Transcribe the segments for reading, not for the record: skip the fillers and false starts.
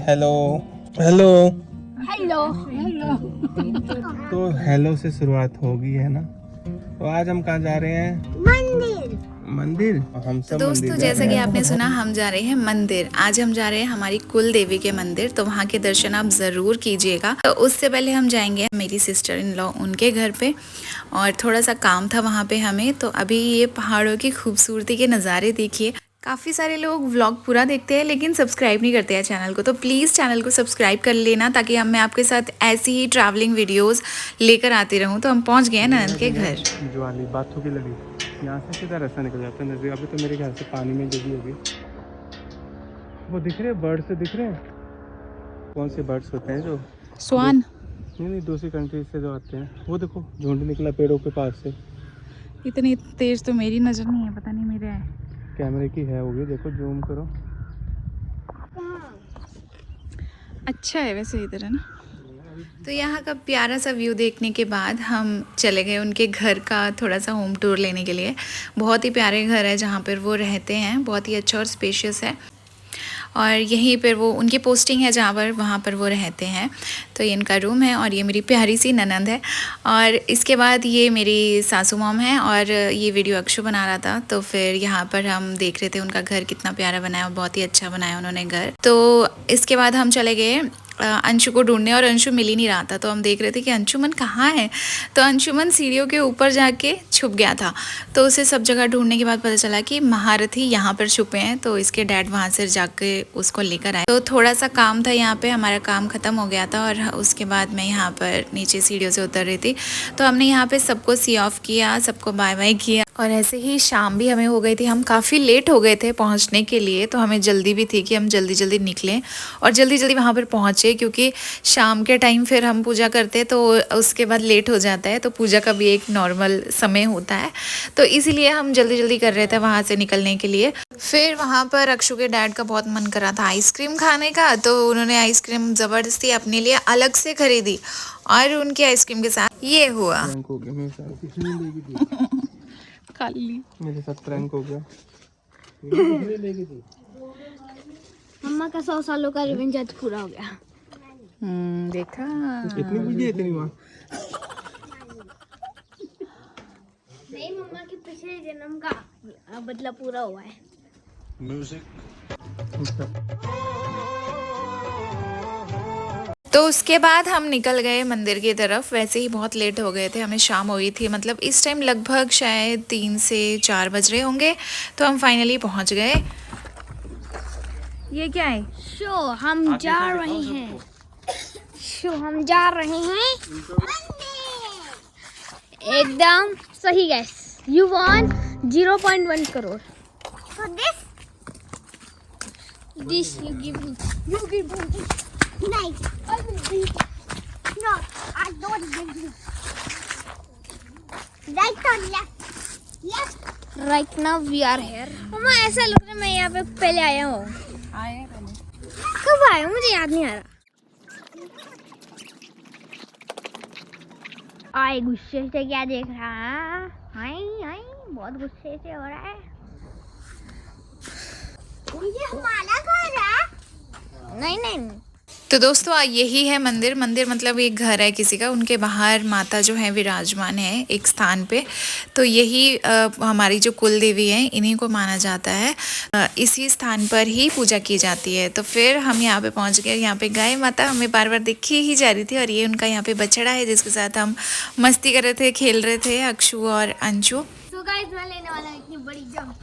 Hello hello hello तो hello से शुरुआत होगी है ना। तो आज हम कहाँ जा रहे हैं? मंदिर। मंदिर। हम तो सब दोस्तों मंदिर जा जैसा रहे कि हैं। आपने सुना हम जा रहे हैं मंदिर। आज हम जा रहे हैं हमारी कुल देवी के मंदिर, तो वहाँ के दर्शन आप ज़रूर कीजिएगा। तो उससे पहले हम जाएंगे मेरी सिस्टर इन लॉ उनके घर पे, और थोड़ा सा काम था वहाँ पे हमें। तो अभी ये पहाड़ों की खूबसूरती के नज़ारे देखिए। काफ़ी सारे लोग व्लॉग पूरा देखते हैं लेकिन सब्सक्राइब नहीं करते हैं चैनल को, तो प्लीज़ चैनल को सब्सक्राइब कर लेना ताकि मैं आपके साथ ऐसी ही ट्रैवलिंग वीडियोस लेकर आती रहूँ। तो हम पहुँच गए हैं ननद के घर। जो वाली बातों की लड़ी यहाँ से सीधा रास्ता निकल जाता है नजदीक। अभी तो मेरे ख्याल से पानी में डूबी होगी। वो दिख रहे बर्ड्स से दिख रहे हैं। कौन से बर्ड्स होते हैं जो स्वान? नहीं, दूसरी कंट्री से जो आते हैं। वो देखो झुंड निकला पेड़ों के पास से। इतनी तेज तो मेरी नज़र नहीं है, पता नहीं मेरे है। कैमरे की है वो भी, देखो जूम करो। अच्छा है वैसे इधर, है ना। तो यहाँ का प्यारा सा व्यू देखने के बाद हम चले गए उनके घर का थोड़ा सा होम टूर लेने के लिए। बहुत ही प्यारे घर है जहाँ पर वो रहते हैं, बहुत ही अच्छा और स्पेशियस है। और यहीं पर वो उनकी पोस्टिंग है जहाँ पर, वहाँ पर वो रहते हैं। तो ये इनका रूम है और ये मेरी प्यारी सी ननंद है। और इसके बाद ये मेरी सासू मॉम है और ये वीडियो अक्षु बना रहा था। तो फिर यहाँ पर हम देख रहे थे उनका घर कितना प्यारा बनाया, बहुत ही अच्छा बनाया उन्होंने घर। तो इसके बाद हम चले गए अंशु को ढूंढने, और अंशु मिल ही नहीं रहा था। तो हम देख रहे थे कि अंशुमन कहाँ है। तो अंशुमन सीढ़ियों के ऊपर जाके छुप गया था। तो उसे सब जगह ढूंढने के बाद पता चला कि महारथी यहाँ पर छुपे हैं। तो इसके डैड वहाँ से जाके उसको लेकर आए। तो थोड़ा सा काम था यहाँ पे, हमारा काम ख़त्म हो गया था और उसके बाद मैं यहाँ पर नीचे सीढ़ियों से उतर रही थी। तो हमने यहाँ पे सबको सी ऑफ किया, सबको बाय बाय किया, और ऐसे ही शाम भी हमें हो गई थी। हम काफ़ी लेट हो गए थे पहुँचने के लिए, तो हमें जल्दी भी थी कि हम जल्दी जल्दी निकलें और जल्दी जल्दी वहाँ पर पहुँचे, क्योंकि शाम के टाइम फिर हम पूजा करते तो उसके बाद लेट हो जाता है। तो पूजा का भी एक नॉर्मल समय होता है, तो इसीलिए हम जल्दी जल्दी कर रहे थे वहाँ से निकलने के लिए। फिर वहाँ पर अक्षु के डैड का बहुत मन कर रहा था आइसक्रीम खाने का, तो उन्होंने आइसक्रीम ज़बरदस्ती अपने लिए अलग से खरीदी, और उनकी आइसक्रीम के साथ ये हुआ। प्रैंक हो गया मेरे साथ, किसी ने लेगी थी। खाली मेरे साथ प्रैंक हो गया। लेगी थी। मम्मा का 100 सालों का रिवेंज आज पूरा हो गया। देखा। इतनी बुद्धि है इतनी माँ। नहीं, मम्मा के पिछले जन्म का बदला पूरा हुआ है। तो उसके बाद हम निकल गए मंदिर की तरफ। वैसे ही बहुत लेट हो गए थे, हमें शाम हो गई थी, मतलब इस टाइम लगभग शायद 3 से 4 बज रहे होंगे। तो हम फाइनली पहुंच गए। ये क्या है? हम जा रहे हैं। हम जा रहे हैं एकदम सही gas. You want 0.1 crore. So this you give me. You give me. Nice. I will give. No, I don't give you. Right or left? Left. Right now we are here. मम्मा ऐसा लग रहा है मैं यहाँ पे पहले आया हूँ। आए पहले। कब आया मुझे याद नहीं आ रहा। आए गुस्से से क्या देख रहा है? हाय बहुत गुस्से से हो रहा है। ये हमारा घर है। नहीं। तो दोस्तों यही है मंदिर। मंदिर मतलब एक घर है किसी का, उनके बाहर माता जो है विराजमान है एक स्थान पे। तो यही हमारी जो कुल देवी है, इन्हीं को माना जाता है। इसी स्थान पर ही पूजा की जाती है। तो फिर हम यहाँ पे पहुँच गए। यहाँ पे गाय माता हमें बार बार दिखी ही जा रही थी, और ये उनका यहाँ पे बछड़ा है जिसके साथ हम मस्ती कर रहे थे, खेल रहे थे अक्षु और अंशु। So guys, मैं लेने वाला हूँ इतनी बड़ी जंप।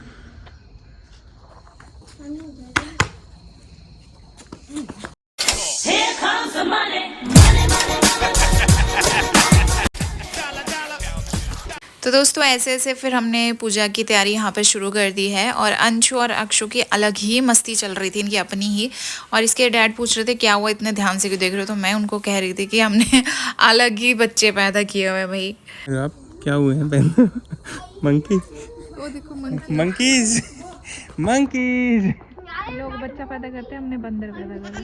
तो दोस्तों ऐसे ऐसे फिर हमने पूजा की तैयारी यहाँ पर शुरू कर दी है, और अंशु और अक्षु की अलग ही मस्ती चल रही थी, इनकी अपनी ही। और इसके डैड पूछ रहे थे क्या हुआ, इतने ध्यान से क्यों देख रहे हो। तो मैं उनको कह रही थी कि हमने अलग ही बच्चे पैदा किए हुए भाई। आप क्या हुए हैं बहन? मंकी। वो देखो मंकीज मंकीज। लोग बच्चा पैदा करते हैं, हमने बंदर पैदा करा।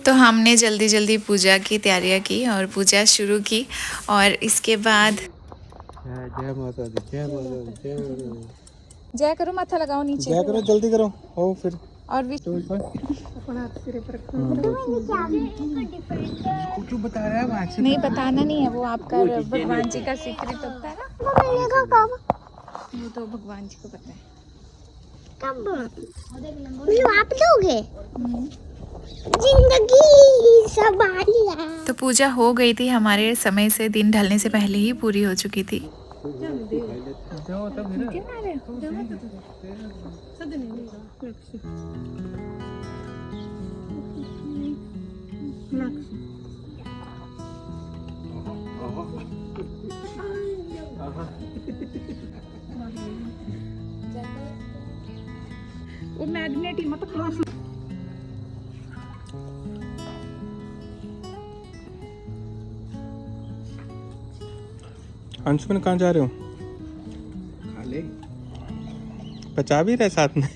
तो हमने जल्दी जल्दी पूजा की तैयारियां की और पूजा शुरू की। और इसके बाद जय माता दी, जय माता दी, जय माता दी। जय करो, माथा लगाओ नीचे। जय करो, जल्दी करो। हो फिर और भी तो कुछ बता रहा है वहाँ से। नहीं, बताना नहीं है, वो आपका भगवान जी का सीक्रेट होता है ना, मिलेगा कब? वो तो भगवान जी को पता है। कब आप दोगे? जिंदगी संभाली है। तो पूजा हो गई थी हमारे समय से, दिन ढलने से पहले ही पूरी हो चुकी थी। वो मैग्नेट ही मत क्लोज। अंशुमन कहाँ जा रहे हो? खाले बचा भी रहे साथ में।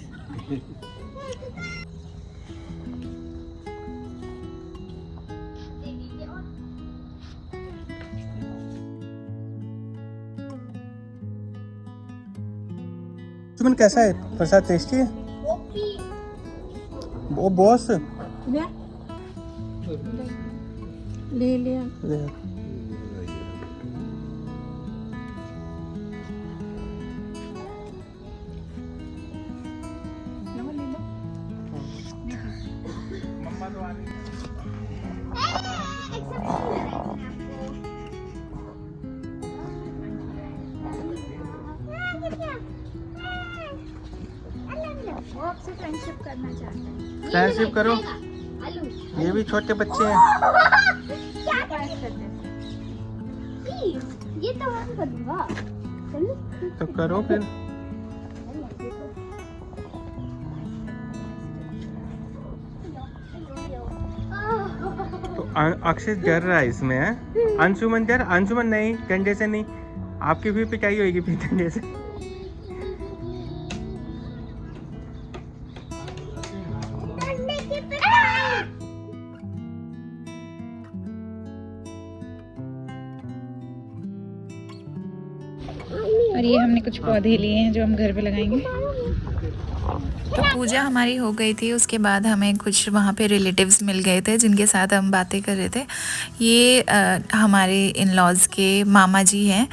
अंशुमन कैसा है प्रसाद? टेस्टी है? वो बॉस ले लिया। वो आपसे फ्रेंडशिप करना चाहता है। फ्रेंडशिप करो, ये भी छोटे बच्चे हैं। ये तो हम करूँगा। तो करो फिर। तो अक्षय डर रहा है इसमें है। अंशुमन डर, अंशुमन नहीं, डंडे से नहीं, आपकी भी पिटाई होगी फिर डंडे से। और ये हमने कुछ पौधे लिए हैं जो हम घर पे लगाएंगे। तो पूजा हमारी हो गई थी, उसके बाद हमें कुछ वहाँ पे रिलेटिव्स मिल गए थे जिनके साथ हम बातें कर रहे थे। ये हमारे इन लॉज़ के मामा जी हैं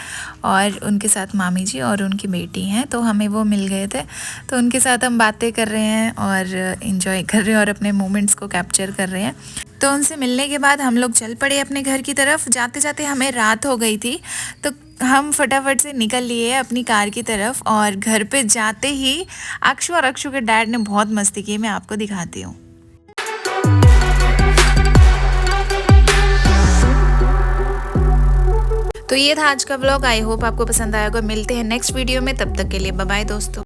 और उनके साथ मामी जी और उनकी बेटी हैं, तो हमें वो मिल गए थे। तो उनके साथ हम बातें कर रहे हैं और इन्जॉय कर रहे हैं और अपने मोमेंट्स को कैप्चर कर रहे हैं। तो उनसे मिलने के बाद हम लोग चल पड़े अपने घर की तरफ। जाते जाते हमें रात हो गई थी, तो हम फटाफट से निकल लिए अपनी कार की तरफ। और घर पे जाते ही अक्षु और अक्षु के डैड ने बहुत मस्ती की, मैं आपको दिखाती हूँ। तो ये था आज का व्लॉग। आई होप आपको पसंद आया होगा। मिलते हैं नेक्स्ट वीडियो में, तब तक के लिए बाय बाय दोस्तों।